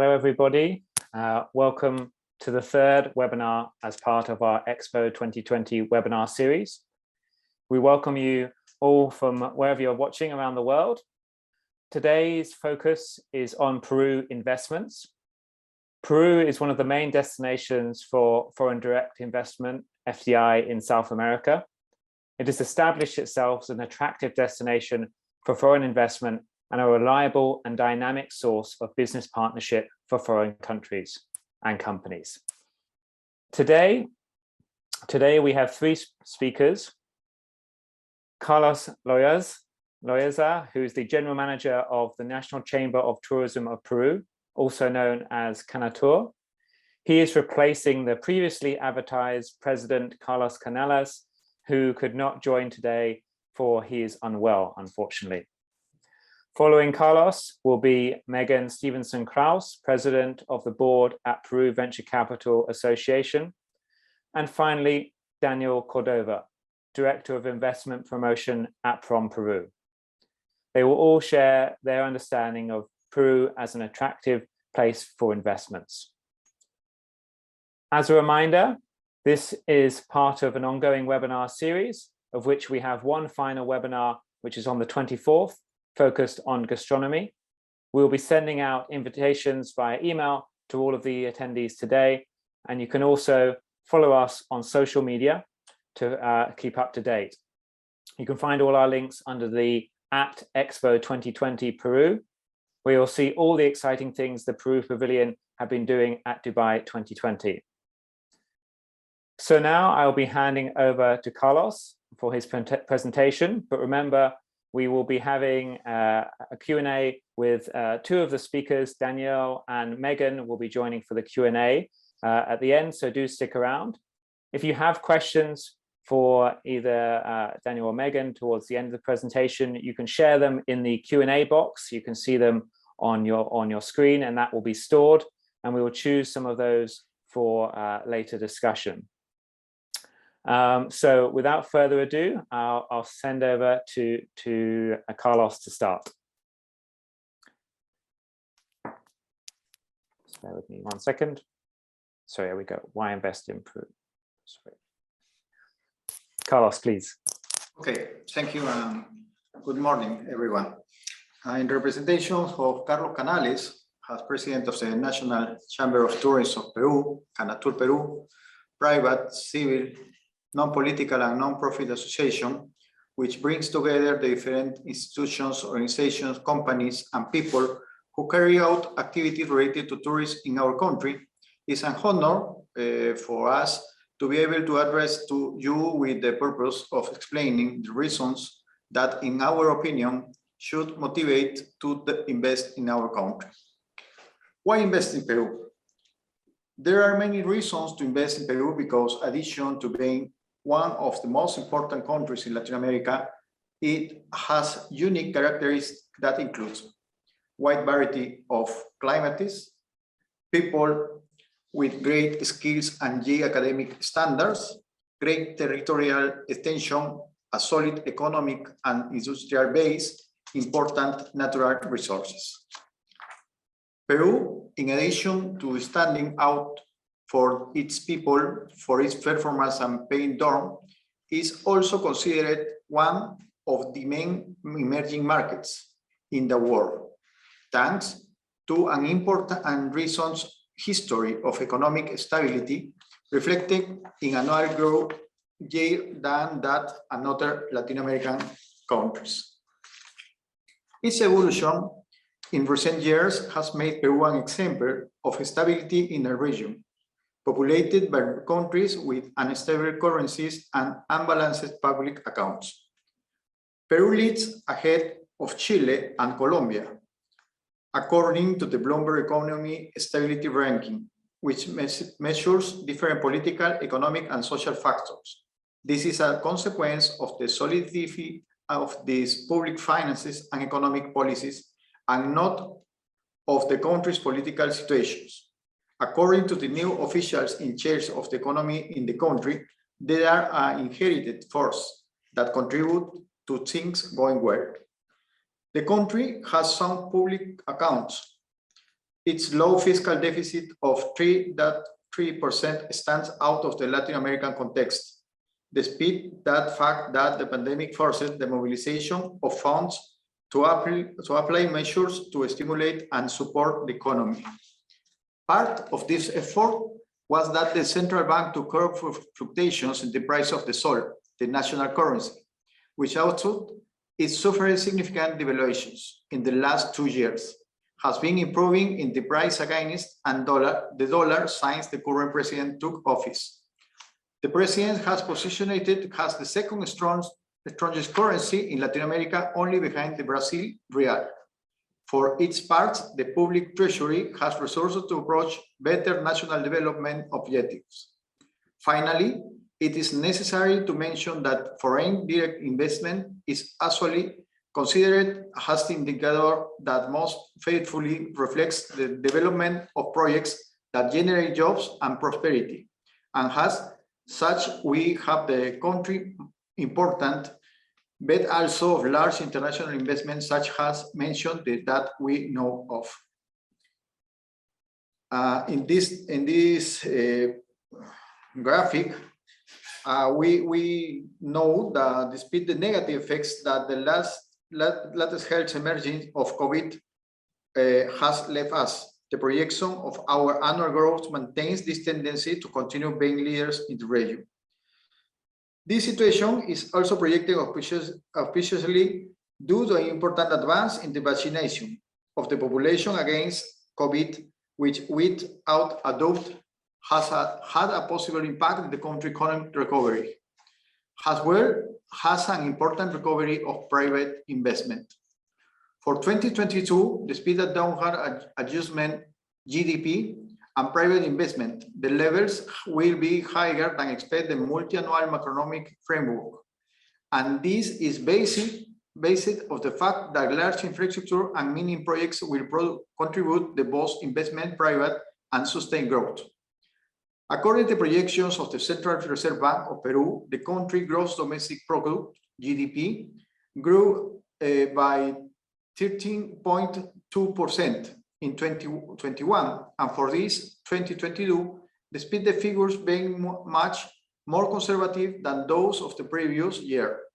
Hello, everybody. Welcome to the third webinar as part of our Expo 2020 webinar series. We welcome you all from wherever you're watching around the world. Today's focus is on Peru investments. Peru is one of the main destinations for foreign direct investment, FDI, in South America. It has established itself as an attractive destination for foreign investment and a reliable and dynamic source of business partnership for foreign countries and companies. Today we have three speakers. Carlos Loaiza, who is the General Manager of the National Chamber of Tourism of Peru, also known as Canatur. He is replacing the previously advertised President Carlos Canales, who could not join today for he is unwell, unfortunately. Following Carlos will be Meghan Stevenson-Krausz, President of the Board at Peru Venture Capital Association. And finally, Daniel Cordova, Director of Investment Promotion at Prom Peru. They will all share their understanding of Peru as an attractive place for investments. As a reminder, this is part of an ongoing webinar series, of which we have one final webinar, which is on the 24th, focused on gastronomy. We'll be sending out invitations via email to all of the attendees today, and you can also follow us on social media to keep up to date. You can find all our links under the @Expo 2020 Peru, where you'll see all the exciting things the Peru Pavilion have been doing at Dubai 2020. So now I'll be handing over to Carlos for his presentation, but remember, we will be having a Q&A with two of the speakers. Daniel and Megan will be joining for the Q&A at the end, so do stick around. If you have questions for either Daniel or Megan towards the end of the presentation, you can share them in the Q&A box. You can see them on your screen, and that will be stored, and we will choose some of those for later discussion. So without further ado, I'll send over to Carlos to start. Just bear with me 1 second. So here we go. Why invest in Peru? Sorry. Carlos, please. Okay, thank you. Good morning, everyone. In representation of Carlos Canales, as President of the National Chamber of Tourism of Peru, Canatur Peru, private, civil, non-political and non-profit association, which brings together the different institutions, organizations, companies, and people who carry out activities related to tourism in our country. It's an honor for us to be able to address to you with the purpose of explaining the reasons that, in our opinion, should motivate to invest in our country. Why invest in Peru? There are many reasons to invest in Peru because, in addition to being one of the most important countries in Latin America, it has unique characteristics that includes wide variety of climates, people with great skills and high academic standards, great territorial extension, a solid economic and industrial base, important natural resources. Peru, in addition to standing out for its people, for its performance and paying dorm, is also considered one of the main emerging markets in the world, thanks to an important and recent history of economic stability, reflected in annual growth higher than that in other Latin American countries. Its evolution in recent years has made Peru an example of stability in the region, populated by countries with unstable currencies and unbalanced public accounts. Peru leads ahead of Chile and Colombia, according to the Bloomberg Economy Stability Ranking, which measures different political, economic, and social factors. This is a consequence of the solidity of these public finances and economic policies, and not of the country's political situations. According to the new officials in charge of the economy in the country, there are an inherited force that contribute to things going well. The country has sound public accounts. its low fiscal deficit of 3.3% stands out of the Latin American context, despite that fact that the pandemic forced the mobilization of funds to apply measures to stimulate and support the economy. Part of this effort was that the central bank to curb fluctuations in the price of the sol, the national currency, which also is suffering significant devaluations in the last 2 years, has been improving in the price against the dollar since the current president took office. The president has positioned it as the second strongest currency in Latin America, only behind the Brazil real. For its part, the public treasury has resources to approach better national development objectives. Finally, it is necessary to mention that foreign direct investment is actually considered as the indicator that most faithfully reflects the development of projects that generate jobs and prosperity. And as such, we have the country important, but also of large international investments such as mentioned that we know of. In this graphic, we know that despite the negative effects that the latest health emergence of COVID has left us, the projection of our annual growth maintains this tendency to continue being leaders in the region. This situation is also projected auspiciously due to an important advance in the vaccination of the population against COVID, which without a doubt has had a possible impact in the country's economic recovery, as well as an important recovery of private investment. For 2022, despite a downward adjustment GDP and private investment, the levels will be higher than expected in the multi-annual macroeconomic framework. And this is based on the fact that large infrastructure and mining projects will contribute to both investment, private, and sustained growth. According to projections of the Central Reserve Bank of Peru, the country gross domestic product, GDP, grew by 13.2% in 2021, and for this 2022, despite the figures being much more conservative than those of the previous year,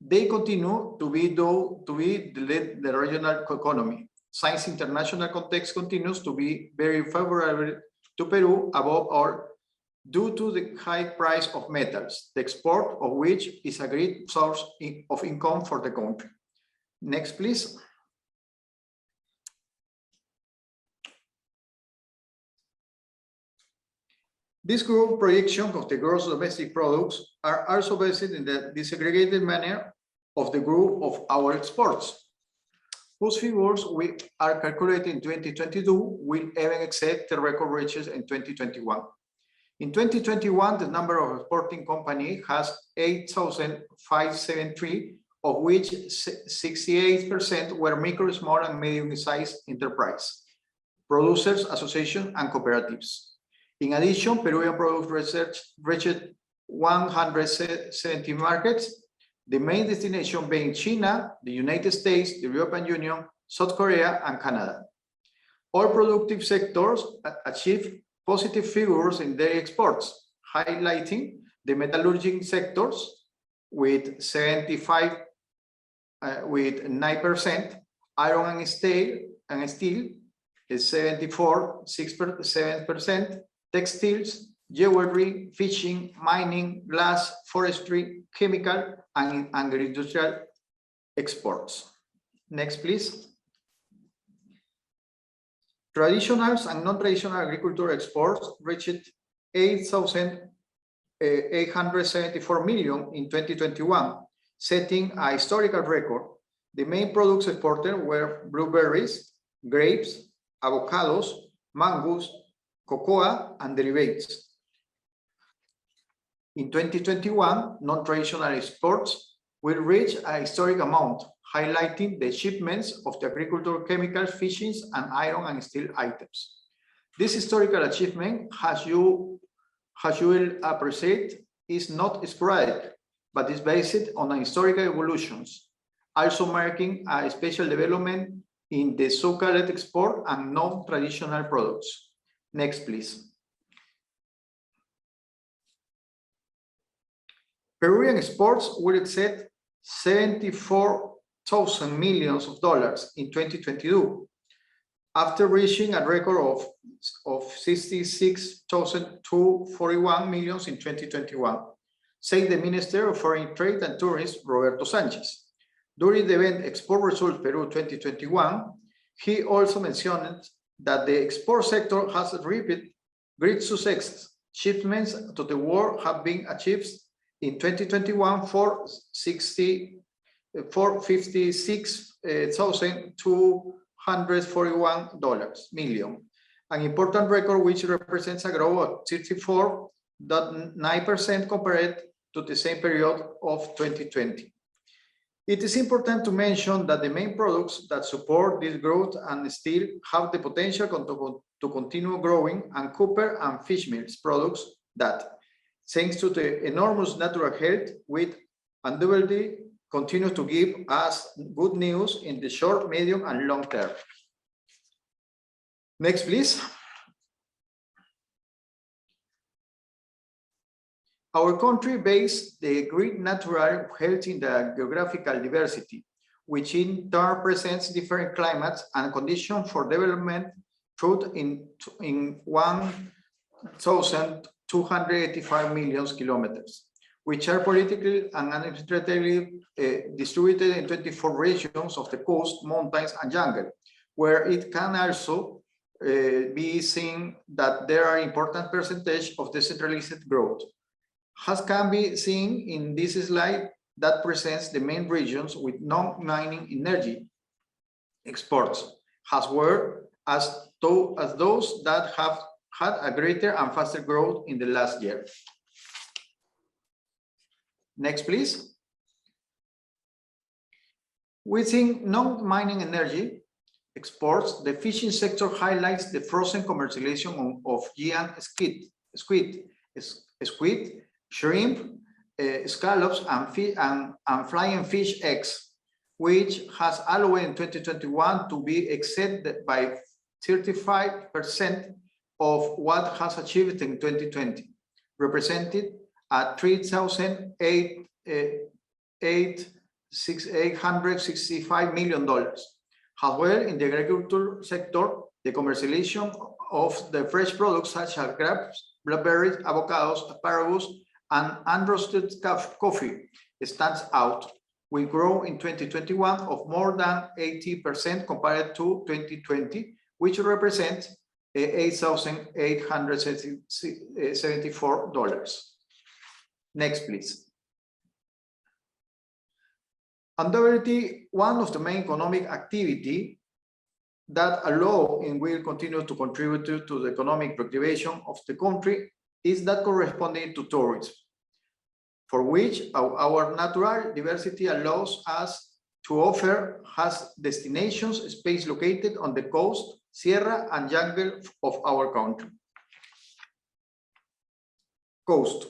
they continue to be the regional economy, since international context continues to be very favorable to Peru, above all due to the high price of metals, the export of which is a great source of income for the country. Next, please. This group projection of the gross domestic products are also based in the disaggregated manner of the group of our exports, whose figures we are calculating in 2022 will even exceed the record reaches in 2021. In 2021, the number of exporting companies has 8,573, of which 68% were micro, small, and medium-sized enterprise, producers, associations, and cooperatives. In addition, Peruvian product research reached 170 markets, the main destination being China, the United States, the European Union, South Korea, and Canada. All productive sectors achieved positive figures in their exports, highlighting the metallurgical sectors with 9%, iron and steel is 7%, textiles, jewelry, fishing, mining, glass, forestry, chemical, and agri-industrial exports. Next, please. Traditional and non-traditional agricultural exports reached 8,874 million in 2021, setting a historical record. The main products exported were blueberries, grapes, avocados, mangoes, cocoa, and derivatives. In 2021, non-traditional exports will reach a historic amount, highlighting the shipments of the agricultural chemicals, fishing, and iron and steel items. This historical achievement, as you will appreciate, is not sporadic, but is based on historical evolutions, also marking a special development in the so-called export and non-traditional products. Next, please. Peruvian exports will exceed $74,000 million in 2022, after reaching a record of $66,241 million in 2021, said the Minister of Foreign Trade and Tourism, Roberto Sanchez. During the event Export Results Peru 2021, he also mentioned that the export sector has reaped great success. Shipments to the world have been achieved in 2021 for $56,241 million, an important record which represents a growth of 34.9% compared to the same period of 2020. It is important to mention that the main products that support this growth and still have the potential to continue growing are copper and fish meals products that, thanks to the enormous natural health, will undoubtedly continue to give us good news in the short, medium, and long term. Next, please. Our country bases the great natural health in the geographical diversity, which in turn presents different climates and conditions for development through in 1,285 million kilometers, which are politically and administratively distributed in 24 regions of the coast, mountains, and jungle, where it can also be seen that there are important percentage of decentralized growth. As can be seen in this slide that presents the main regions with non-mining energy exports, as well as those that have had a greater and faster growth in the last year. Next, please. Within non-mining energy exports, the fishing sector highlights the frozen commercialization of giant squid, shrimp, scallops, and flying fish eggs, which has allowed in 2021 to be exceeded by 35% of what has achieved in 2020, represented at $3,865 million. However, in the agriculture sector, the commercialization of the fresh products such as grapes, blackberries, avocados, asparagus, and unroasted coffee stands out. We grow in 2021 of more than 80% compared to 2020, which represents $8,874. Next, please. Undoubtedly, one of the main economic activity that allow and will continue to contribute to the economic reactivation of the country is that corresponding to tourism, for which our natural diversity allows us to offer has destinations space located on the coast, sierra, and jungle of our country. Coast.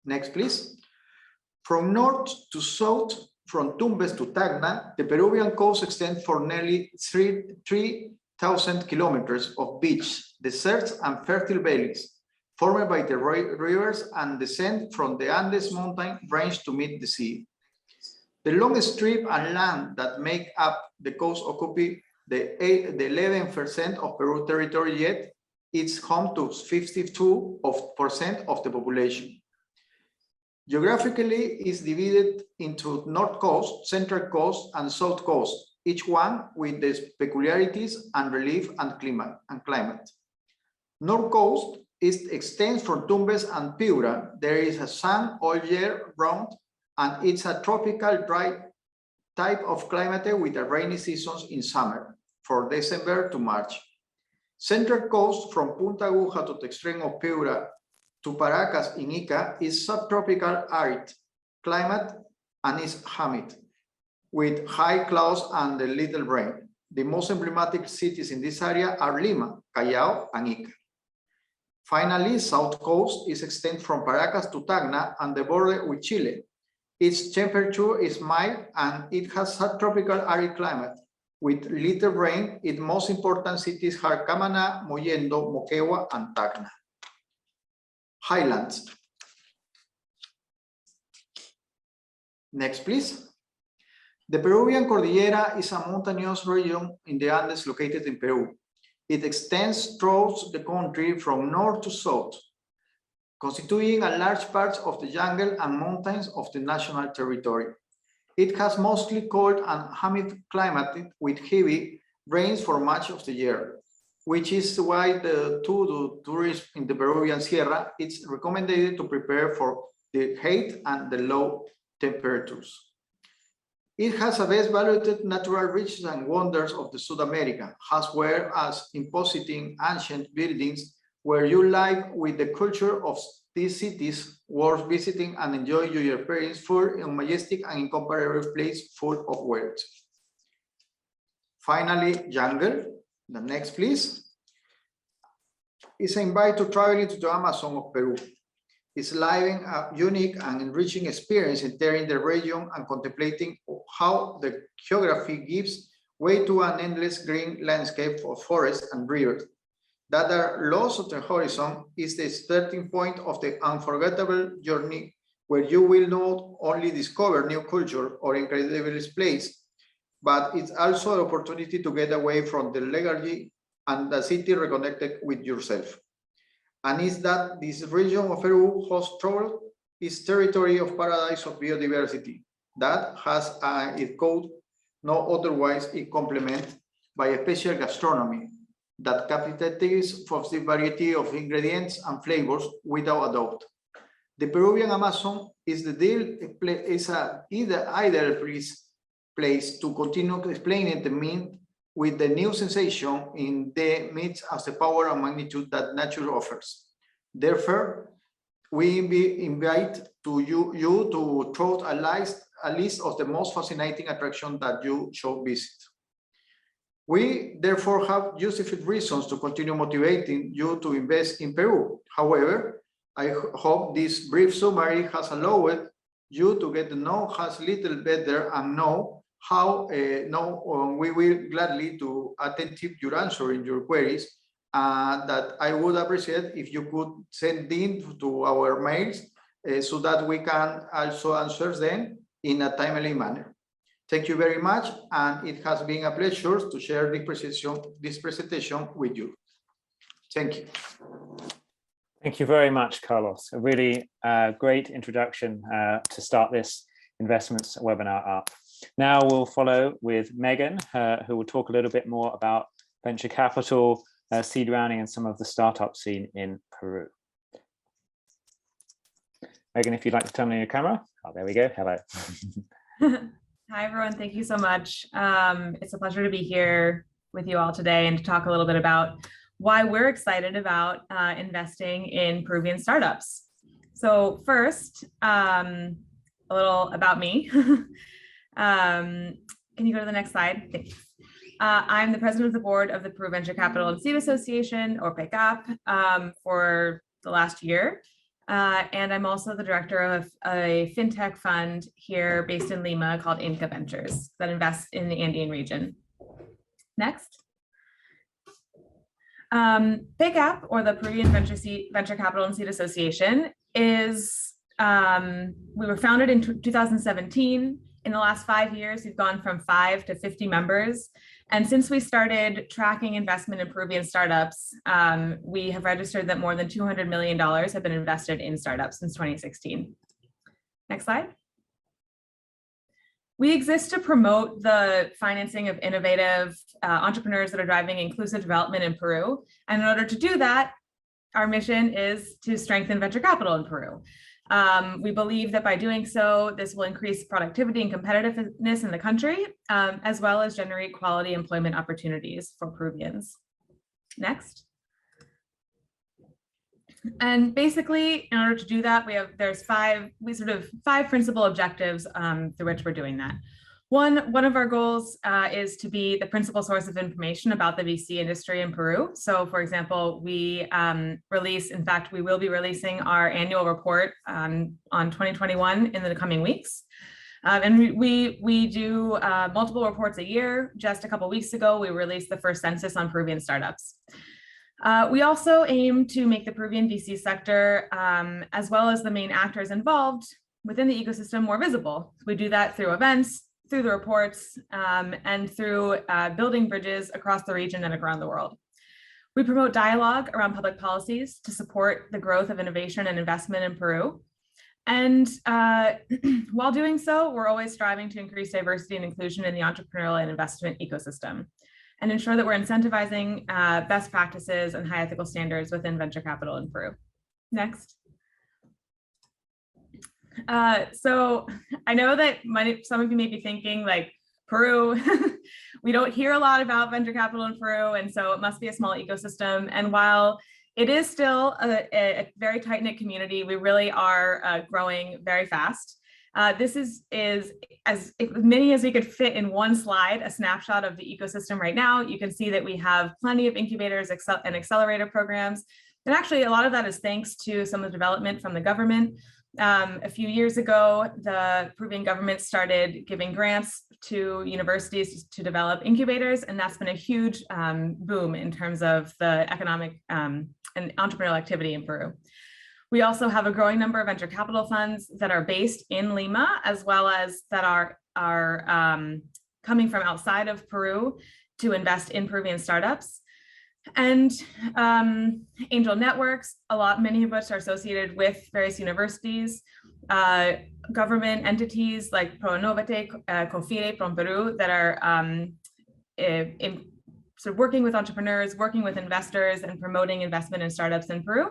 Next, please. From north to south, from Tumbes to Tacna, the Peruvian coast extends for nearly 3,000 kilometers of beach, deserts, and fertile valleys, formed by the rivers and descend from the Andes mountain range to meet the sea. The long strip and land that make up the coast occupy the 11% of Peru territory, yet it's home to 52% of the population. Geographically, it's divided into North Coast, Central Coast, and South Coast, each one with its peculiarities and relief and climate. North Coast extends from Tumbes and Piura. There is a sun all year round, and it's a tropical dry type of climate with a rainy seasons in summer, from December to March. Central Coast from Punta Aguja to the extreme of Piura to Paracas in Ica is subtropical arid climate and is humid, with high clouds and a little rain. The most emblematic cities in this area are Lima, Callao, and Ica. Finally, South Coast is extended from Paracas to Tacna and the border with Chile. Its temperature is mild and it has subtropical arid climate. With little rain, its most important cities are Camaná, Mollendo, Moquegua, and Tacna. Highlands. Next, please. The Peruvian Cordillera is a mountainous region in the Andes located in Peru. It extends throughout the country from north to south, constituting a large part of the jungle and mountains of the national territory. It has mostly cold and humid climate with heavy rains for much of the year, which is why to tourists in the Peruvian Sierra, it's recommended to prepare for the heat and the low temperatures. It has a best valued natural riches and wonders of the South America, as well as imposing ancient buildings where you live with the culture of these cities worth visiting and enjoy your experience full in majestic and incomparable place full of wealth. Finally, jungle. The next, please. Is an invite to travel into the Amazon of Peru. It's living a unique and enriching experience entering the region and contemplating how the geography gives way to an endless green landscape of forests and rivers that are lost at the horizon. Is the starting point of the unforgettable journey where you will not only discover new culture or incredible place, but it's also an opportunity to get away from the legality and the city reconnected with yourself. And is that this region of Peru hosts its territory of paradise of biodiversity that has its code no otherwise it complement by a special gastronomy that capitalizes for the variety of ingredients and flavors without a doubt. The Peruvian Amazon is either place to continue explaining the mean with the new sensation in the midst of the power and magnitude that nature offers. Therefore, we invite you to throw a list of the most fascinating attractions that you should visit. We therefore have justified reasons to continue motivating you to invest in Peru. However, I hope this brief summary has allowed you to get to know us a little better and know how we will gladly to attentive your answer in your queries, that I would appreciate if you could send in to our mails so that we can also answer them in a timely manner. Thank you very much, and it has been a pleasure to share this presentation with you. Thank you. Thank you very much, Carlos. A really great introduction to start this investments webinar up. Now we'll follow with Meghan, who will talk a little bit more about venture capital, seed rounding, and some of the startup scene in Peru. Meghan, if you'd like to turn on your camera. Oh, there we go. Hello. Hi, everyone. Thank you so much. It's a pleasure to be here with you all today and to talk a little bit about why we're excited about investing in Peruvian startups. So first, a little about me. Can you go to the next slide? Thanks. I'm the president of the board of the Peru Venture Capital and Seed Association, or PECAP, for the last year. And I'm also the director of a fintech fund here based in Lima called Inca Ventures that invests in the Andean region. Next. PECAP, or the Peruvian Venture Capital and Seed Association, is, we were founded in 2017. In the last 5 years, we've gone from 5 to 50 members. And since we started tracking investment in Peruvian startups, we have registered that more than $200 million have been invested in startups since 2016. Next slide. We exist to promote the financing of innovative entrepreneurs that are driving inclusive development in Peru. And in order to do that, our mission is to strengthen venture capital in Peru. We believe that by doing so, this will increase productivity and competitiveness in the country, as well as generate quality employment opportunities for Peruvians. Next. And basically, in order to do that, there's five principal objectives through which we're doing that. One of our goals is to be the principal source of information about the VC industry in Peru. So for example, we will be releasing our annual report on 2021 in the coming weeks. And we do multiple reports a year. Just a couple of weeks ago, we released the first census on Peruvian startups. We also aim to make the Peruvian VC sector, as well as the main actors involved within the ecosystem, more visible. We do that through events, through the reports, and through building bridges across the region and around the world. We promote dialogue around public policies to support the growth of innovation and investment in Peru. And while doing so, we're always striving to increase diversity and inclusion in the entrepreneurial and investment ecosystem and ensure that we're incentivizing best practices and high ethical standards within venture capital in Peru. Next. So I know that some of you may be thinking like, Peru, we don't hear a lot about venture capital in Peru, and so it must be a small ecosystem. And while it is still a very tight-knit community, we really are growing very fast. This is as many as we could fit in one slide, a snapshot of the ecosystem right now. You can see that we have plenty of incubators and accelerator programs. And actually, a lot of that is thanks to some of the development from the government. A few years ago, the Peruvian government started giving grants to universities to develop incubators, and that's been a huge boom in terms of the economic and entrepreneurial activity in Peru. We also have a growing number of venture capital funds that are based in Lima, as well as that are coming from outside of Peru to invest in Peruvian startups. And angel networks, many of which are associated with various universities, government entities like ProInnovate, Confide from Peru, that are sort of working with entrepreneurs, working with investors, and promoting investment in startups in Peru.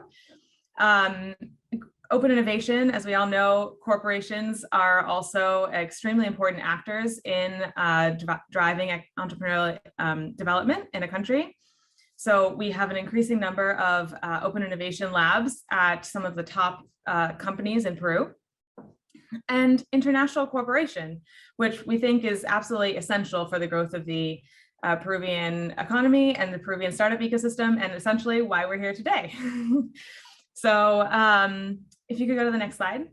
Open innovation, as we all know, corporations are also extremely important actors in driving entrepreneurial development in a country. So we have an increasing number of open innovation labs at some of the top companies in Peru. And international cooperation, which we think is absolutely essential for the growth of the Peruvian economy and the Peruvian startup ecosystem, and essentially why we're here today. So if you could go to the next slide.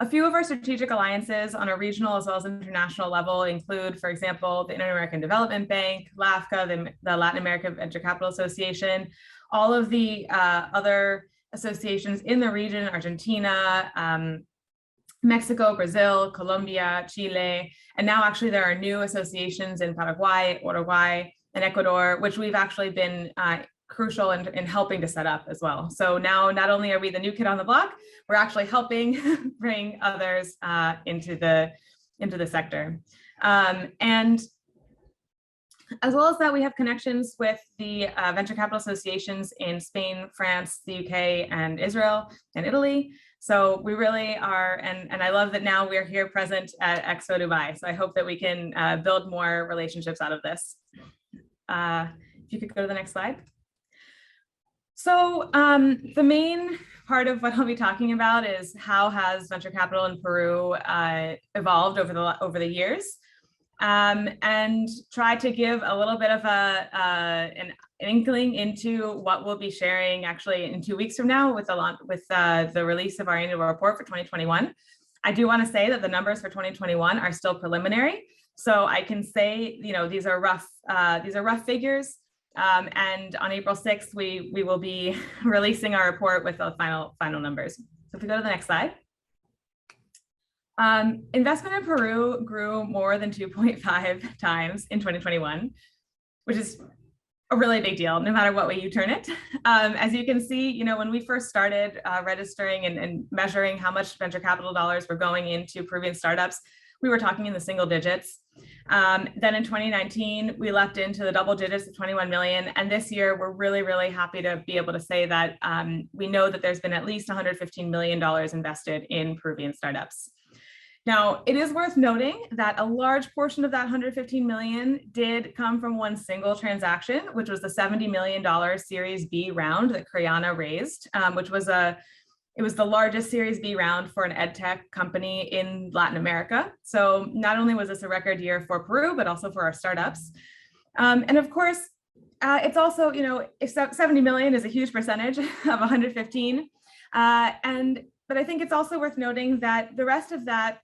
A few of our strategic alliances on a regional as well as international level include, for example, the Inter-American Development Bank, LAFCA, the Latin American Venture Capital Association, all of the other associations in the region, Argentina, Mexico, Brazil, Colombia, Chile, and now actually there are new associations in Paraguay, Uruguay, and Ecuador, which we've actually been crucial in helping to set up as well. So now not only are we the new kid on the block, we're actually helping bring others into the sector. And as well as that, we have connections with the venture capital associations in Spain, France, the UK, and Israel and Italy. So we really are, and I love that now we're here present at Expo Dubai. So I hope that we can build more relationships out of this. If you could go to the next slide. So the main part of what I'll be talking about is how has venture capital in Peru evolved over the years, and try to give a little bit of an inkling into what we'll be sharing actually in 2 weeks from now with the release of our annual report for 2021. I do want to say that the numbers for 2021 are still preliminary, so I can say, you know, these are rough figures. And on April 6th, we will be releasing our report with the final numbers. So if we go to the next slide. Investment in Peru grew more than 2.5 times in 2021, which is a really big deal, no matter what way you turn it. As you can see, you know, when we first started registering and measuring how much venture capital dollars were going into Peruvian startups, we were talking in the single digits. Then in 2019, we leapt into the double digits of 21 million. And this year, we're really, really happy to be able to say that we know that there's been at least $115 million invested in Peruvian startups. Now, it is worth noting that a large portion of that 115 million did come from one single transaction, which was the $70 million Series B round that Crayana raised, which was it was the largest Series B round for an ed tech company in Latin America. So not only was this a record year for Peru, but also for our startups. And of course, it's also, you know, if 70 million is a huge percentage of 115. But I think it's also worth noting that the rest of that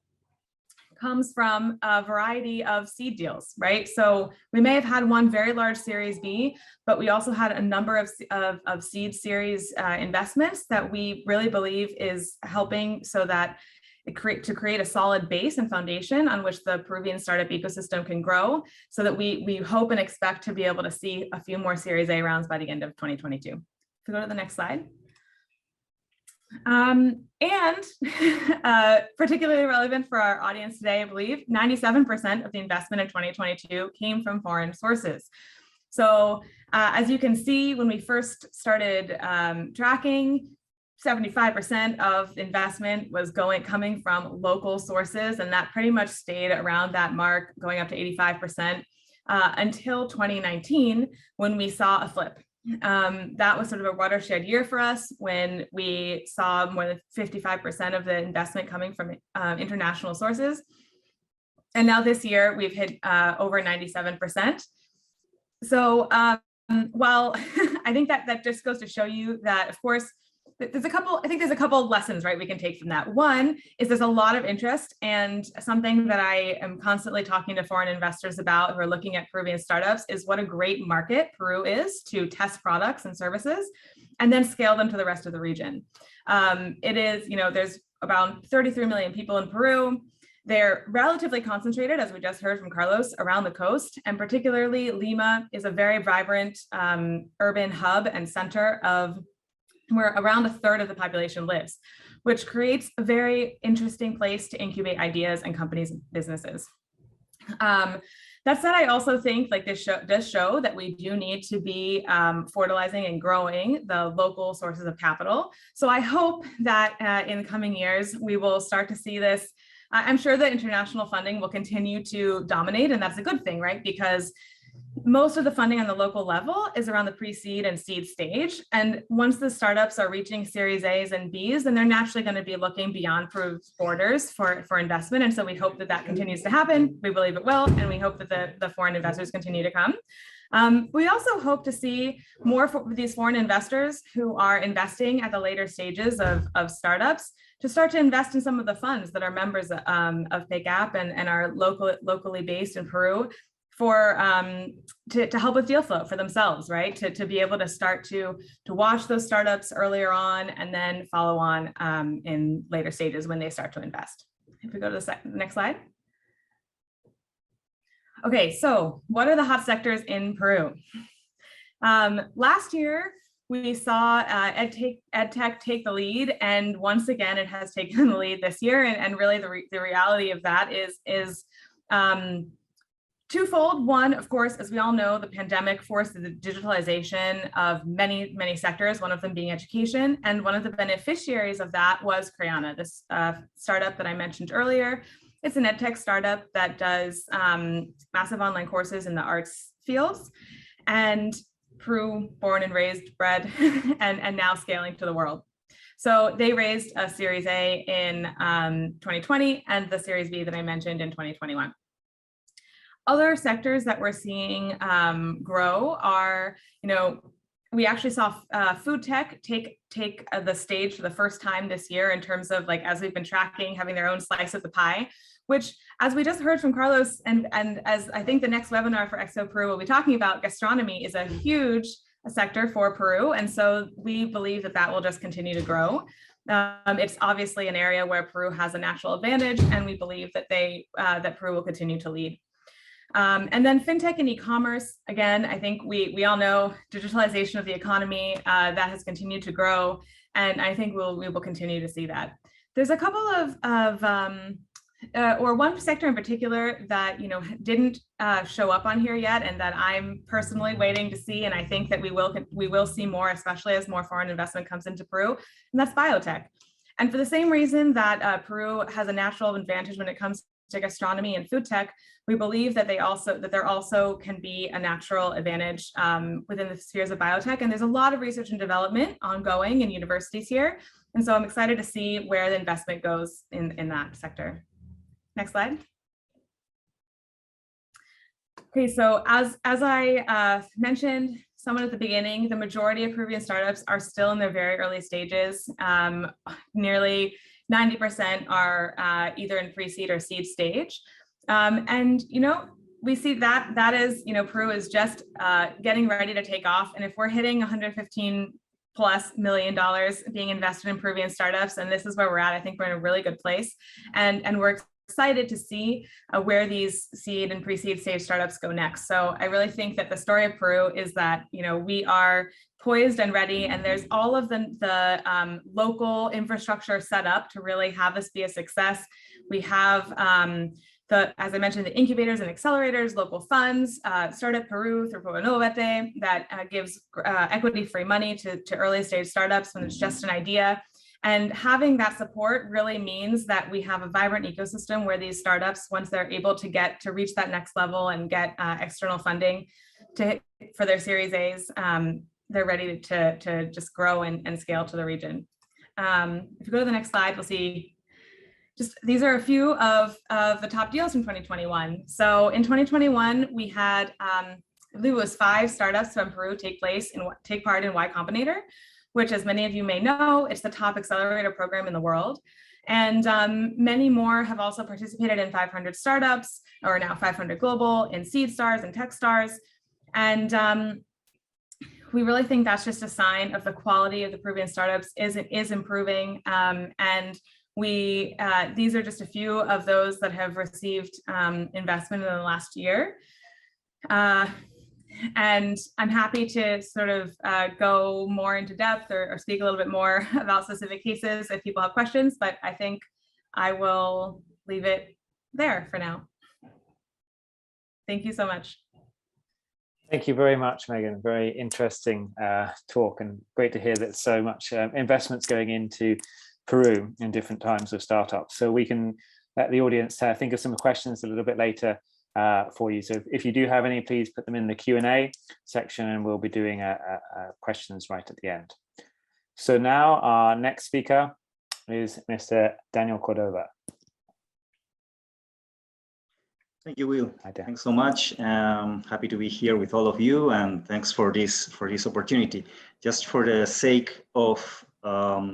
comes from a variety of seed deals, right? So we may have had one very large Series B, but we also had a number of seed series investments that we really believe is helping so that to create a solid base and foundation on which the Peruvian startup ecosystem can grow, so that we hope and expect to be able to see a few more Series A rounds by the end of 2022. If we go to the next slide. Particularly relevant for our audience today, I believe 97% of the investment in 2022 came from foreign sources. So as you can see, when we first started tracking, 75% of investment was coming from local sources, and that pretty much stayed around that mark, going up to 85% until 2019, when we saw a flip. That was sort of a watershed year for us, when we saw more than 55% of the investment coming from international sources. And now this year we've hit over 97%. So while I think that just goes to show you that, of course, there's a couple of lessons, right, we can take from that. One is there's a lot of interest, and something that I am constantly talking to foreign investors about who are looking at Peruvian startups is what a great market Peru is to test products and services and then scale them to the rest of the region. It is, there's about 33 million people in Peru. They're relatively concentrated, as we just heard from Carlos, around the coast, and particularly Lima is a very vibrant urban hub and center of where around a third of the population lives, which creates a very interesting place to incubate ideas and companies and businesses. That said, I also think this does show that we do need to be fertilizing and growing the local sources of capital. So I hope that in the coming years, we will start to see this. I'm sure that international funding will continue to dominate, and that's a good thing, right? Because most of the funding on the local level is around the pre-seed and seed stage. And once the startups are reaching Series A's and B's, then they're naturally going to be looking beyond Peru's borders for investment. And so we hope that continues to happen. We believe it will. And we hope that the foreign investors continue to come. We also hope to see more for these foreign investors who are investing at the later stages of startups to start to invest in some of the funds that are members of PACAP and are locally based in Peru, for to help with deal flow for themselves, right? To be able to start to watch those startups earlier on and then follow on in later stages when they start to invest. If we go to the next slide. Okay, so what are the hot sectors in Peru? Last year, we saw EdTech take the lead, and once again, it has taken the lead this year. And really, the reality of that is twofold. One, of course, as we all know, the pandemic forced the digitalization of many, many sectors, one of them being education. And one of the beneficiaries of that was Creana, this startup that I mentioned earlier. It's an EdTech startup that does massive online courses in the arts fields. And Peru, born and raised, bred, and now scaling to the world. So they raised a Series A in 2020 and the Series B that I mentioned in 2021. Other sectors that we're seeing grow are, we actually saw food tech take the stage for the first time this year in terms of, as we've been tracking, having their own slice of the pie, which, as we just heard from Carlos, and as I think the next webinar for Expo Peru will be talking about, gastronomy is a huge sector for Peru. And so we believe that will just continue to grow. It's obviously an area where Peru has a natural advantage, and we believe that that Peru will continue to lead. And then fintech and e-commerce, again, I think we all know digitalization of the economy that has continued to grow, and I think we will continue to see that. There's a couple or one sector in particular that didn't show up on here yet, and that I'm personally waiting to see, and I think that we will see more, especially as more foreign investment comes into Peru, and that's biotech. And for the same reason that Peru has a natural advantage when it comes to gastronomy and food tech, we believe that there also can be a natural advantage within the spheres of biotech. And there's a lot of research and development ongoing in universities here. And so I'm excited to see where the investment goes in that sector. Next slide. Okay, so as I mentioned somewhat at the beginning, the majority of Peruvian startups are still in their very early stages. Nearly 90% are either in pre-seed or seed stage. And, we see that is, Peru is just getting ready to take off. And if we're hitting $115+ million being invested in Peruvian startups, and this is where we're at, I think we're in a really good place. And we're excited to see where these seed and pre-seed stage startups go next. So I really think that the story of Peru is that, we are poised and ready, and there's all of the local infrastructure set up to really have this be a success. We have as I mentioned, the incubators and accelerators, local funds, Startup Peru through Pronovate that gives equity-free money to early stage startups when it's just an idea. And having that support really means that we have a vibrant ecosystem where these startups, once they're able to reach that next level and get external funding for their Series A's, they're ready to just grow and scale to the region. If you go to the next slide, we'll see these are a few of the top deals from 2021. So in 2021, we had, I believe it was 5 startups from Peru take part in Y Combinator, which, as many of you may know, it's the top accelerator program in the world. And many more have also participated in 500 startups, or now 500 global, in Seed Stars and Tech Stars. And we really think that's just a sign of the quality of the Peruvian startups is improving. And these are just a few of those that have received investment in the last year. And I'm happy to sort of go more into depth or speak a little bit more about specific cases if people have questions, but I think I will leave it there for now. Thank you so much. Thank you very much, Megan. Very interesting talk, and great to hear that so much investments going into Peru in different times of startups. So we can let the audience think of some questions a little bit later for you. So if you do have any, please put them in the Q&A section, and we'll be doing questions right at the end. So now our next speaker is Mr. Daniel Cordova. Thank you, Will. Thanks so much. Happy to be here with all of you, and thanks for this opportunity. Just for the sake of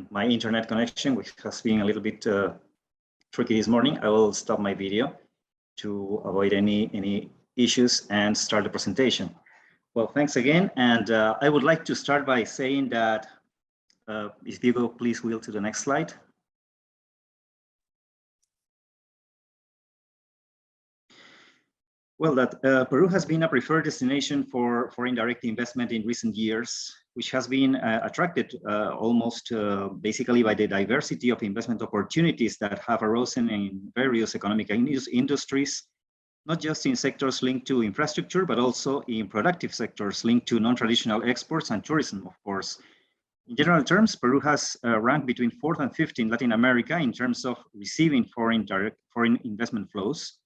my internet connection, which has been a little bit tricky this morning, I will stop my video to avoid any issues and start the presentation. Well, thanks again. And I would like to start by saying that, if you go, please, Will, to the next slide. Well, that Peru has been a preferred destination for foreign direct investment in recent years, which has been attracted almost basically by the diversity of investment opportunities that have arisen in various economic industries, not just in sectors linked to infrastructure, but also in productive sectors linked to non-traditional exports and tourism, of course. In general terms, Peru has ranked between 4th and 5th in Latin America in terms of receiving foreign investment flows.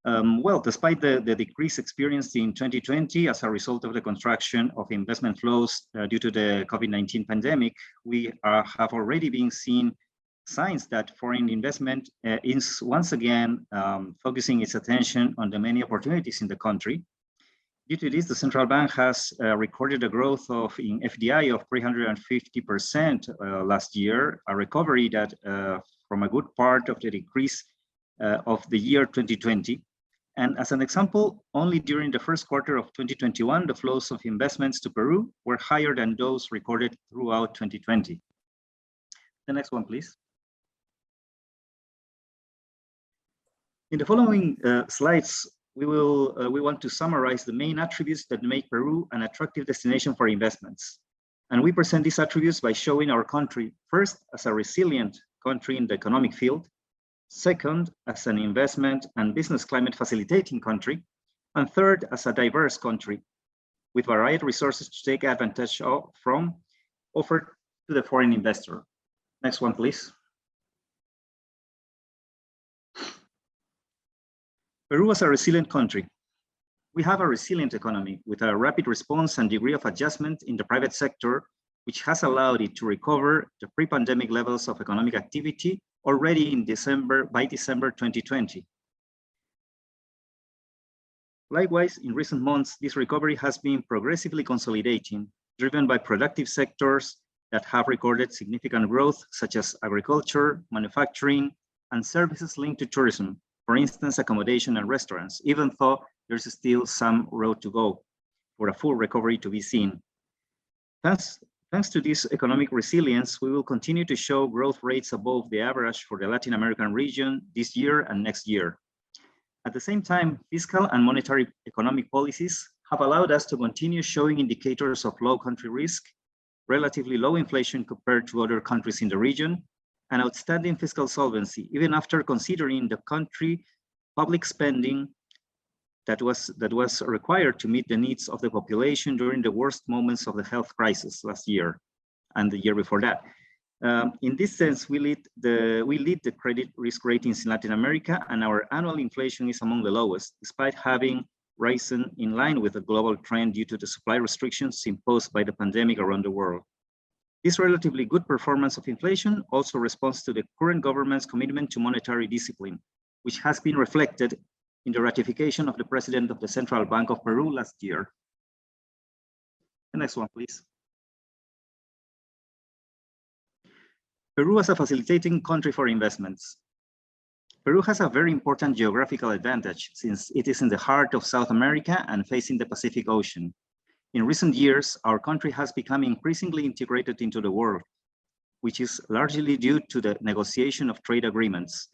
Well, despite the decrease experienced in 2020 as a result of the contraction of investment flows due to the COVID-19 pandemic, we have already been seeing signs that foreign investment is once again focusing its attention on the many opportunities in the country. Due to this, the central bank has recorded a growth in FDI of 350% last year, a recovery that from a good part of the decrease of the year 2020. And as an example, only during the first quarter of 2021, the flows of investments to Peru were higher than those recorded throughout 2020. The next one, please. In the following slides, we want to summarize the main attributes that make Peru an attractive destination for investments. And we present these attributes by showing our country, first, as a resilient country in the economic field, second, as an investment and business climate facilitating country, and third, as a diverse country with varied resources to take advantage from offered to the foreign investor. Next one, please. Peru is a resilient country. We have a resilient economy with a rapid response and degree of adjustment in the private sector, which has allowed it to recover the pre-pandemic levels of economic activity already by December 2020. Likewise, in recent months, this recovery has been progressively consolidating, driven by productive sectors that have recorded significant growth, such as agriculture, manufacturing, and services linked to tourism, for instance, accommodation and restaurants, even though there's still some road to go for a full recovery to be seen. Thanks to this economic resilience, we will continue to show growth rates above the average for the Latin American region this year and next year. At the same time, fiscal and monetary economic policies have allowed us to continue showing indicators of low country risk, relatively low inflation compared to other countries in the region, and outstanding fiscal solvency, even after considering the country public spending that was required to meet the needs of the population during the worst moments of the health crisis last year and the year before that. In this sense, we lead the credit risk ratings in Latin America, and our annual inflation is among the lowest, despite having risen in line with the global trend due to the supply restrictions imposed by the pandemic around the world. This relatively good performance of inflation also responds to the current government's commitment to monetary discipline, which has been reflected in the ratification of the President of the Central Bank of Peru last year. The next one, please. Peru as a facilitating country for investments. Peru has a very important geographical advantage since it is in the heart of South America and facing the Pacific Ocean. In recent years, our country has become increasingly integrated into the world, which is largely due to the negotiation of trade agreements.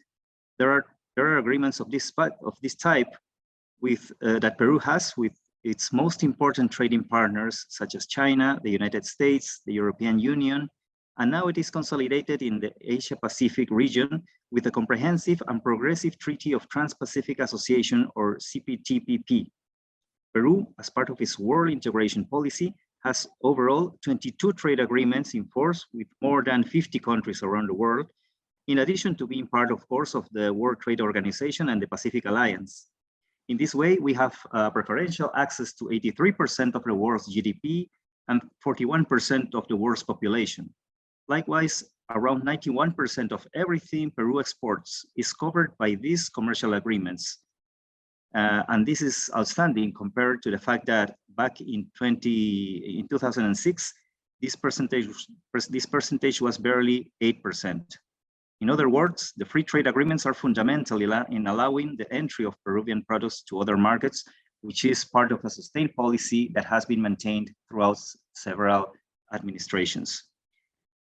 There are agreements of this type that Peru has with its most important trading partners, such as China, the United States, the European Union, and now it is consolidated in the Asia-Pacific region with a comprehensive and progressive Treaty of Trans-Pacific Association, or CPTPP. Peru, as part of its world integration policy, has overall 22 trade agreements in force with more than 50 countries around the world, in addition to being part, of course, of the World Trade Organization and the Pacific Alliance. In this way, we have preferential access to 83% of the world's GDP and 41% of the world's population. Likewise, around 91% of everything Peru exports is covered by these commercial agreements. And this is outstanding compared to the fact that back in 2006, this percentage was barely 8%. In other words, the free trade agreements are fundamental in allowing the entry of Peruvian products to other markets, which is part of a sustained policy that has been maintained throughout several administrations.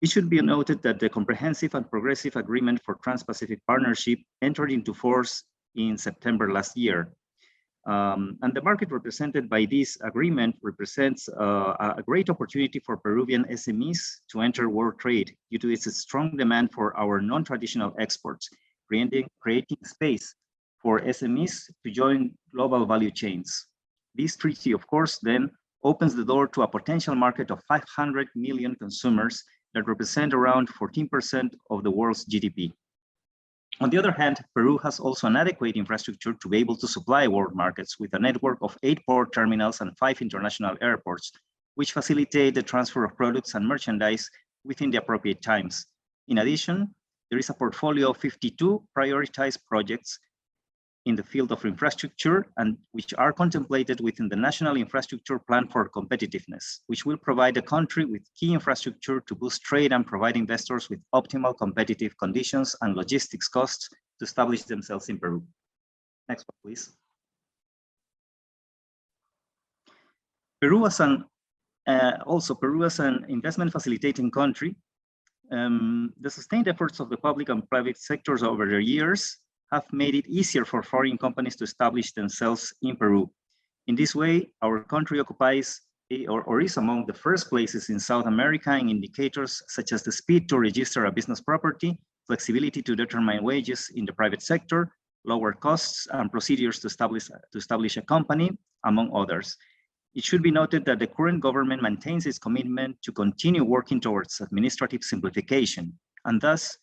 It should be noted that the Comprehensive and Progressive Agreement for Trans-Pacific Partnership entered into force in September last year. And the market represented by this agreement represents a great opportunity for Peruvian SMEs to enter world trade due to its strong demand for our non-traditional exports, creating space for SMEs to join global value chains. This treaty, of course, then opens the door to a potential market of 500 million consumers that represent around 14% of the world's GDP. On the other hand, Peru has also an adequate infrastructure to be able to supply world markets with a network of 8 port terminals and 5 international airports, which facilitate the transfer of products and merchandise within the appropriate times. In addition, there is a portfolio of 52 prioritized projects in the field of infrastructure, and which are contemplated within the National Infrastructure Plan for Competitiveness, which will provide the country with key infrastructure to boost trade and provide investors with optimal competitive conditions and logistics costs to establish themselves in Peru. Next one, please. Peru as an investment facilitating country, the sustained efforts of the public and private sectors over the years have made it easier for foreign companies to establish themselves in Peru. In this way, our country occupies or is among the first places in South America in indicators such as the speed to register a business property, flexibility to determine wages in the private sector, lower costs and procedures to establish a company, among others. It should be noted that the current government maintains its commitment to continue working towards administrative simplification, and thus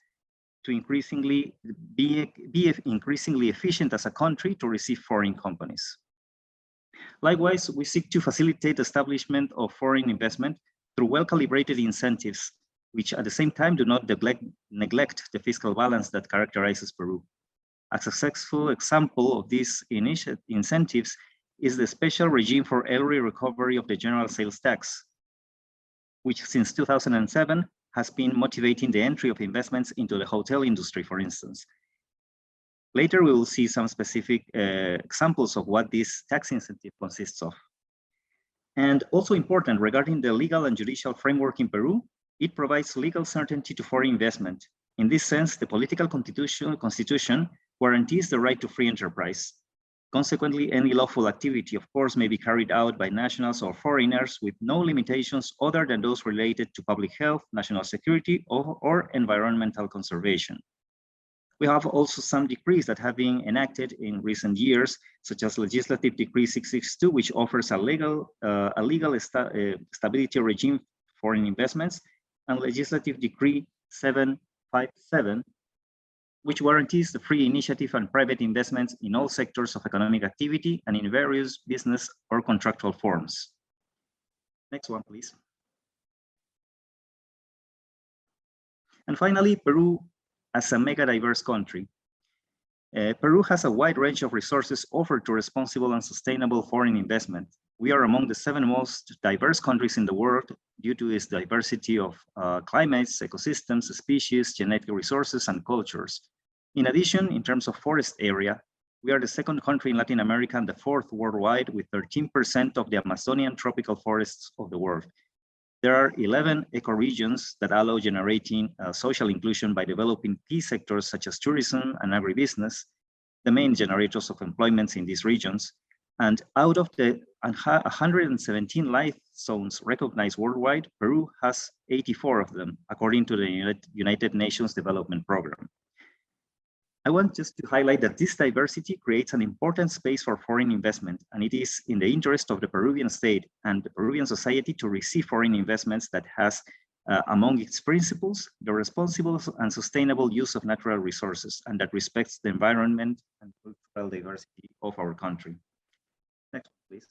to increasingly be increasingly efficient as a country to receive foreign companies. Likewise, we seek to facilitate the establishment of foreign investment through well-calibrated incentives, which at the same time do not neglect the fiscal balance that characterizes Peru. A successful example of these incentives is the special regime for early recovery of the general sales tax. which since 2007 has been motivating the entry of investments into the hotel industry, for instance. Later, we will see some specific examples of what this tax incentive consists of. And also important, regarding the legal and judicial framework in Peru, it provides legal certainty to foreign investment. In this sense, the political constitution guarantees the right to free enterprise. Consequently, any lawful activity, of course, may be carried out by nationals or foreigners with no limitations other than those related to public health, national security, or environmental conservation. We have also some decrees that have been enacted in recent years, such as Legislative Decree 662, which offers a legal stability regime for foreign investments, and Legislative Decree 757, which guarantees the free initiative and private investments in all sectors of economic activity and in various business or contractual forms. Next one, please. And finally, Peru as a mega diverse country. Peru has a wide range of resources offered to responsible and sustainable foreign investment. We are among the 7 most diverse countries in the world due to its diversity of climates, ecosystems, species, genetic resources, and cultures. In addition, in terms of forest area, we are the 2nd country in Latin America and the 4th worldwide, with 13% of the Amazonian tropical forests of the world. There are 11 ecoregions that allow generating social inclusion by developing key sectors such as tourism and agribusiness, the main generators of employment in these regions. And out of the 117 life zones recognized worldwide, Peru has 84 of them, according to the United Nations Development Program. I want just to highlight that this diversity creates an important space for foreign investment, and it is in the interest of the Peruvian state and the Peruvian society to receive foreign investments that has among its principles the responsible and sustainable use of natural resources, and that respects the environment and cultural diversity of our country. Next, please.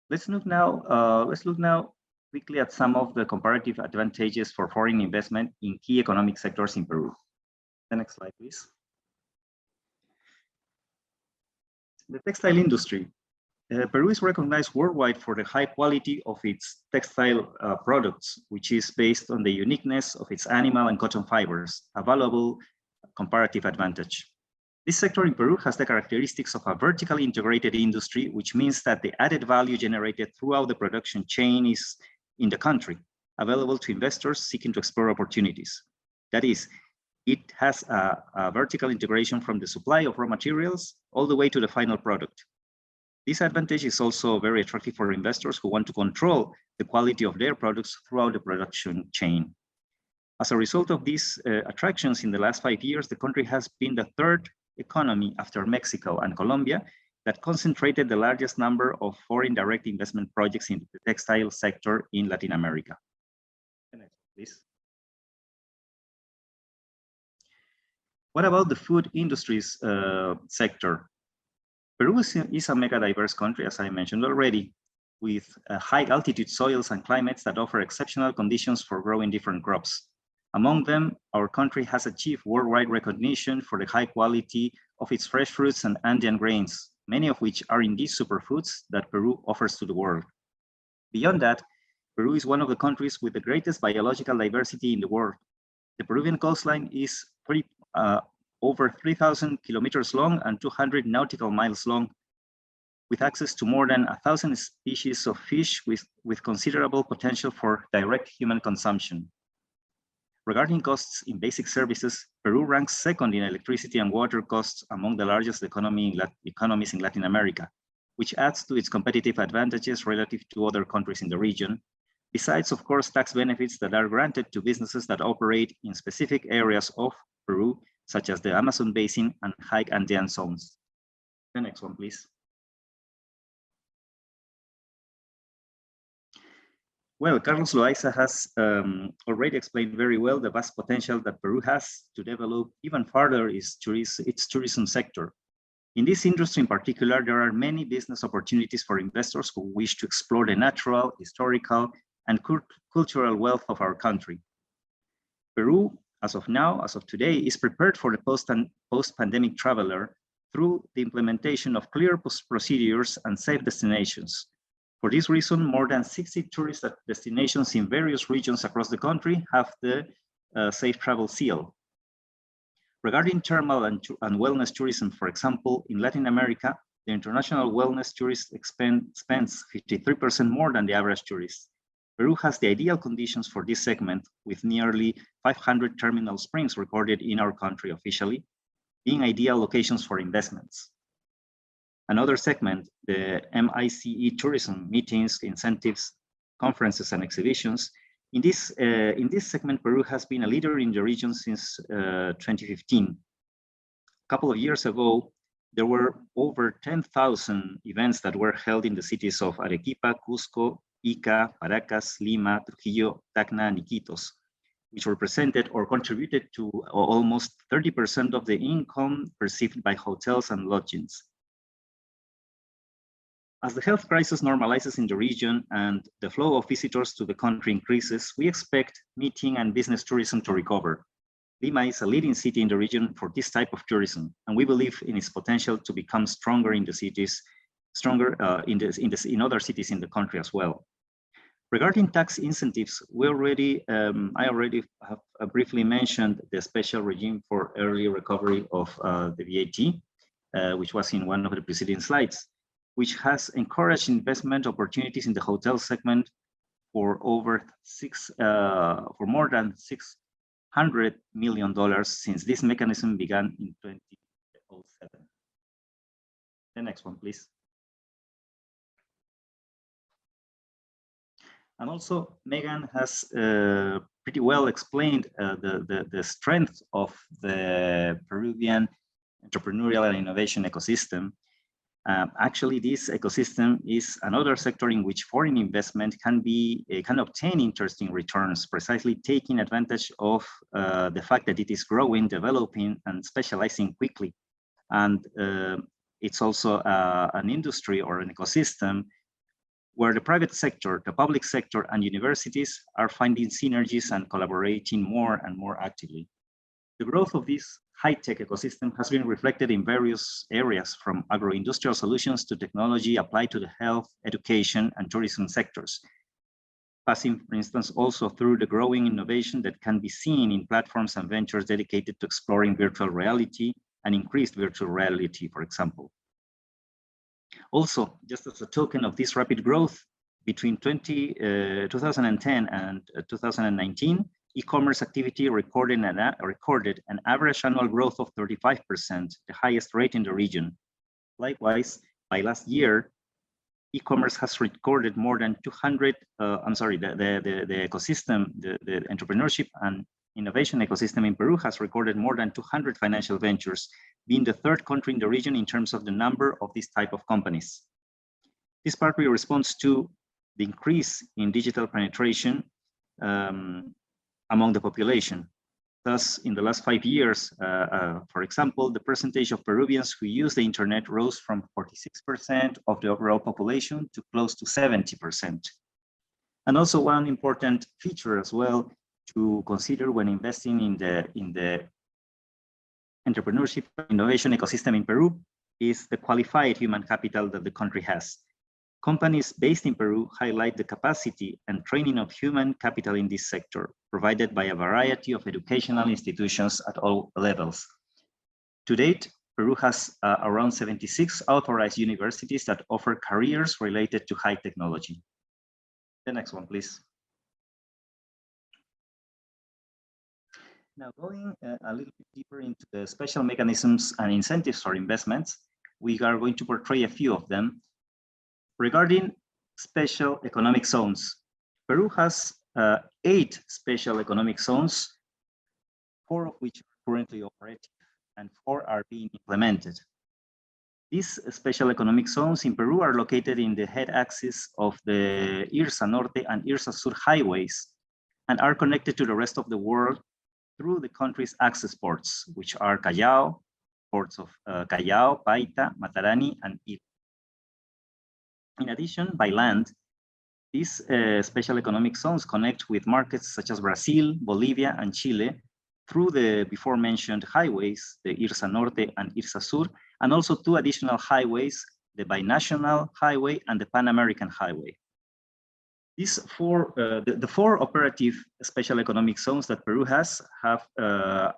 Let's look now quickly at some of the comparative advantages for foreign investment in key economic sectors in Peru. The next slide, please. The textile industry. Peru is recognized worldwide for the high quality of its textile products, which is based on the uniqueness of its animal and cotton fibers, a valuable comparative advantage. This sector in Peru has the characteristics of a vertically integrated industry, which means that the added value generated throughout the production chain is in the country, available to investors seeking to explore opportunities. That is, it has a vertical integration from the supply of raw materials all the way to the final product. This advantage is also very attractive for investors who want to control the quality of their products throughout the production chain. As a result of these attractions in the last 5 years, the country has been the 3rd economy after Mexico and Colombia that concentrated the largest number of foreign direct investment projects in the textile sector in Latin America. Next, please. What about the food industries sector? Peru is a mega diverse country, as I mentioned already, with high altitude soils and climates that offer exceptional conditions for growing different crops. Among them, our country has achieved worldwide recognition for the high quality of its fresh fruits and Andean grains, many of which are indeed superfoods that Peru offers to the world. Beyond that, Peru is one of the countries with the greatest biological diversity in the world. The Peruvian coastline is over 3,000 kilometers long and 200 nautical miles long, with access to more than 1,000 species of fish with considerable potential for direct human consumption. Regarding costs in basic services, Peru ranks 2nd in electricity and water costs among the largest economies in Latin America, which adds to its competitive advantages relative to other countries in the region, besides, of course, tax benefits that are granted to businesses that operate in specific areas of Peru, such as the Amazon Basin and high Andean zones. The next one, please. Well, Carlos Loaiza has already explained very well the vast potential that Peru has to develop even further its tourism sector. In this industry in particular, there are many business opportunities for investors who wish to explore the natural, historical, and cultural wealth of our country. Peru, as of now, as of today, is prepared for the post-pandemic traveler through the implementation of clear procedures and safe destinations. For this reason, more than 60 tourist destinations in various regions across the country have the Safe Travel seal. Regarding thermal and wellness tourism, for example, in Latin America, the international wellness tourist spends 53% more than the average tourist. Peru has the ideal conditions for this segment, with nearly 500 terminal springs recorded in our country officially, being ideal locations for investments. Another segment, the MICE tourism, meetings, incentives, conferences, and exhibitions. In this segment, Peru has been a leader in the region since 2015. A couple of years ago, there were over 10,000 events that were held in the cities of Arequipa, Cusco, Ica, Paracas, Lima, Trujillo, Tacna, and Iquitos, which represented or contributed to almost 30% of the income perceived by hotels and lodgings. As the health crisis normalizes in the region and the flow of visitors to the country increases, we expect meeting and business tourism to recover. Lima is a leading city in the region for this type of tourism, and we believe in its potential to become stronger in the cities, in other cities in the country as well. Regarding tax incentives, I already have briefly mentioned the special regime for early recovery of the VAT, which was in one of the preceding slides, which has encouraged investment opportunities in the hotel segment for more than $600 million since this mechanism began in 2007. The next one, please. And also, Meghan has pretty well explained the strength of the Peruvian entrepreneurial and innovation ecosystem. Actually, this ecosystem is another sector in which foreign investment can obtain interesting returns, precisely taking advantage of the fact that it is growing, developing, and specializing quickly. And it's also an industry or an ecosystem where the private sector, the public sector, and universities are finding synergies and collaborating more and more actively. The growth of this high-tech ecosystem has been reflected in various areas, from agro-industrial solutions to technology applied to the health, education, and tourism sectors, passing, for instance, also through the growing innovation that can be seen in platforms and ventures dedicated to exploring virtual reality and increased virtual reality, for example. Also, just as a token of this rapid growth, between 2010 and 2019, e-commerce activity recorded an average annual growth of 35%, the highest rate in the region. Likewise, by last year, e-commerce has recorded more than 200, the ecosystem, the entrepreneurship and innovation ecosystem in Peru has recorded more than 200 financial ventures, being the third country in the region in terms of the number of this type of companies. This partly responds to the increase in digital penetration among the population. Thus, in the last 5 years, for example, the percentage of Peruvians who use the internet rose from 46% of the overall population to close to 70%. And also one important feature as well to consider when investing in the entrepreneurship innovation ecosystem in Peru is the qualified human capital that the country has. Companies based in Peru highlight the capacity and training of human capital in this sector, provided by a variety of educational institutions at all levels. To date, Peru has around 76 authorized universities that offer careers related to high technology. The next one, please. Now, going a little bit deeper into the special mechanisms and incentives for investments, we are going to portray a few of them. Regarding special economic zones, Peru has 8 special economic zones, 4 of which are currently operative and 4 are being implemented. These special economic zones in Peru are located in the head axis of the IRSA Norte and IRSA Sur highways and are connected to the rest of the world through the country's access ports, which are Callao, ports of Callao, Paita, Matarani, and Ica. In addition, by land, these special economic zones connect with markets such as Brazil, Bolivia, and Chile through the before mentioned highways, the IRSA Norte and IRSA Sur, and also 2 additional highways, the Binational Highway, and the Pan American Highway. These the four operative special economic zones that Peru has have,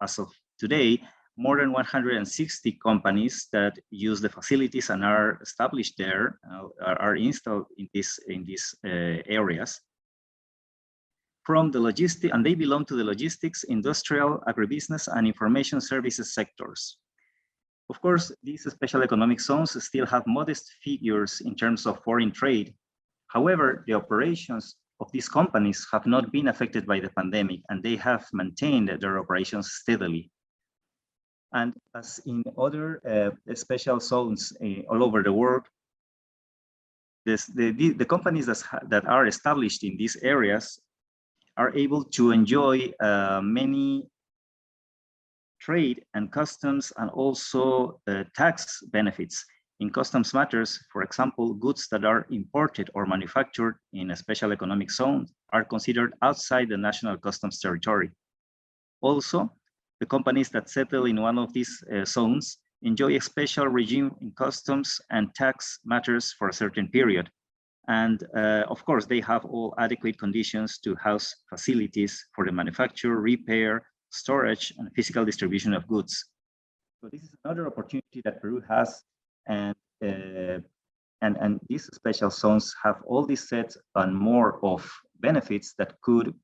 as of today, more than 160 companies that use the facilities and are established there, are installed in these areas. From the logistics, and they belong to the logistics, industrial, agribusiness, and information services sectors. Of course, these special economic zones still have modest figures in terms of foreign trade. However, the operations of these companies have not been affected by the pandemic, and they have maintained their operations steadily. And as in other special zones all over the world, the companies that are established in these areas are able to enjoy many trade and customs and also tax benefits. In customs matters, for example, goods that are imported or manufactured in a special economic zone are considered outside the national customs territory. Also, the companies that settle in one of these zones enjoy a special regime in customs and tax matters for a certain period. And of course, they have all adequate conditions to house facilities for the manufacture, repair, storage, and physical distribution of goods. So this is another opportunity that Peru has, and these special zones have all these sets and more of benefits that could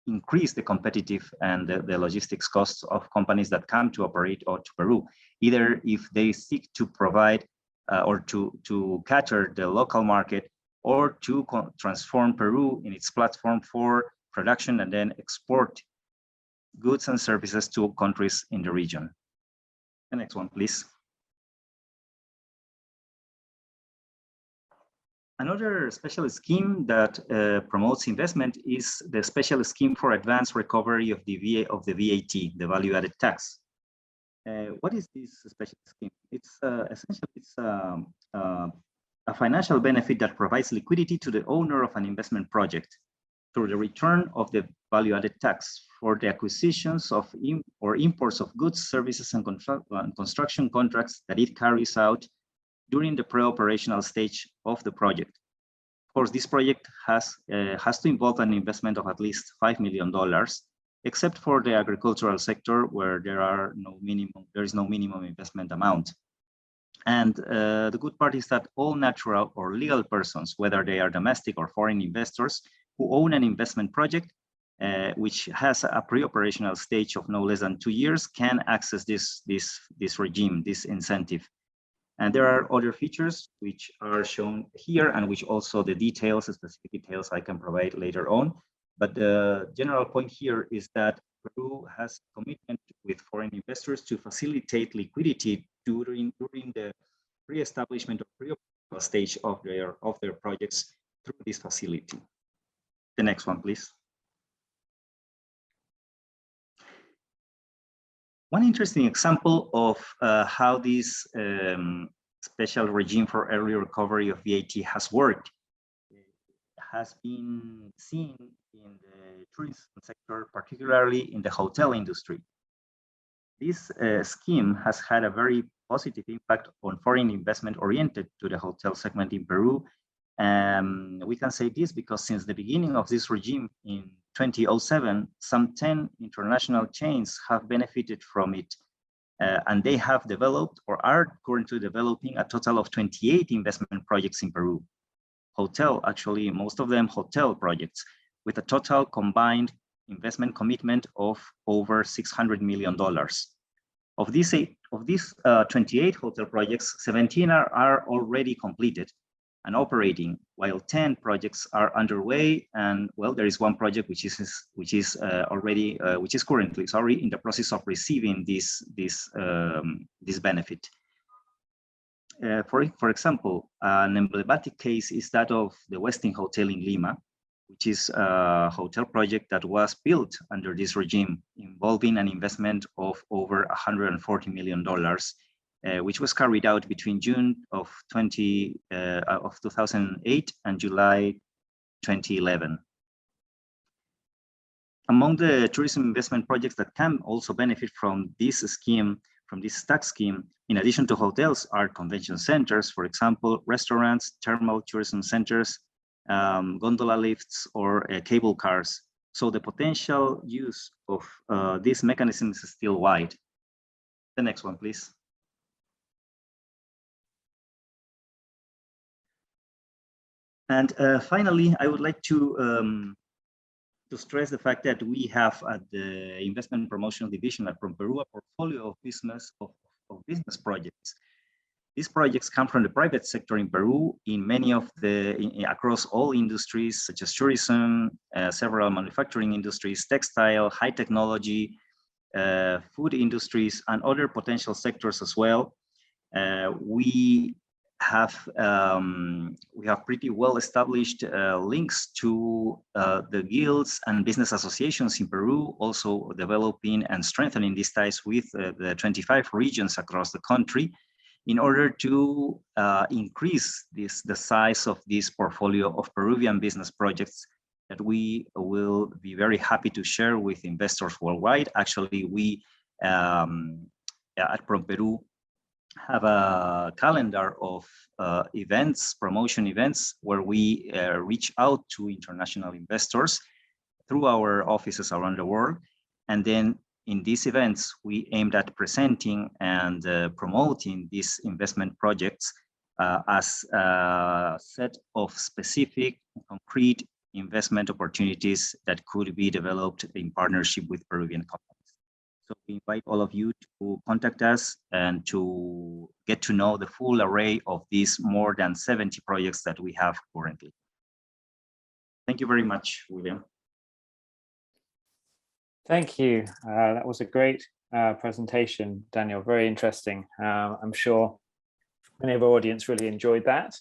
increase the competitive and the logistics costs of companies that come to operate or to Peru, either if they seek to provide or to cater the local market, or to transform Peru in its platform for production and then export goods and services to countries in the region. The next one, please. Another special scheme that promotes investment is the special scheme for advanced recovery of the VAT, the value-added tax. What is this special scheme? It's essentially a financial benefit that provides liquidity to the owner of an investment project through the return of the value-added tax for the acquisitions of or imports of goods, services, and construction contracts that it carries out during the pre-operational stage of the project. Of course, this project has to involve an investment of at least $5 million, except for the agricultural sector, where there is no minimum investment amount. And the good part is that all natural or legal persons, whether they are domestic or foreign investors who own an investment project, which has a pre-operational stage of no less than 2 years, can access this regime, this incentive. And there are other features which are shown here, and which also the specific details I can provide later on. But the general point here is that Peru has a commitment with foreign investors to facilitate liquidity during the pre-establishment or pre-operational stage of their projects through this facility. The next one, please. One interesting example of how this special regime for early recovery of VAT has worked has been seen in the tourism sector, particularly in the hotel industry. This scheme has had a very positive impact on foreign investment oriented to the hotel segment in Peru. We can say this because since the beginning of this regime in 2007, some 10 international chains have benefited from it, and they have developed or are currently developing a total of 28 investment projects in Peru. Actually, most of them hotel projects, with a total combined investment commitment of over $600 million. Of these 28 hotel projects, 17 are already completed and operating, while 10 projects are underway, and well, there is one project which is currently in the process of receiving this benefit. For example, an emblematic case is that of the Westin Hotel in Lima, which is a hotel project that was built under this regime, involving an investment of over $140 million, which was carried out between June of 2008 and July 2011. Among the tourism investment projects that can also benefit from this scheme, from this tax scheme, in addition to hotels, are convention centers, for example, restaurants, thermal tourism centers, gondola lifts, or cable cars. So the potential use of these mechanisms is still wide. The next one, please. And finally, I would like to stress the fact that we have at the Investment Promotional Division at Peru a portfolio of business projects. These projects come from the private sector in Peru in many of across all industries, such as tourism, several manufacturing industries, textile, high technology, food industries, and other potential sectors as well. We have pretty well established links to the guilds and business associations in Peru, also developing and strengthening these ties with the 25 regions across the country in order to increase the size of this portfolio of Peruvian business projects that we will be very happy to share with investors worldwide. Actually, we at PromPeru have a calendar of events, promotion events, where we reach out to international investors through our offices around the world. And then in these events, we aimed at presenting and promoting these investment projects as a set of specific, concrete investment opportunities that could be developed in partnership with Peruvian companies. So we invite all of you to contact us and to get to know the full array of these more than 70 projects that we have currently. Thank you very much, William. Thank you. That was a great presentation, Daniel. Very interesting. I'm sure many of our audience really enjoyed that.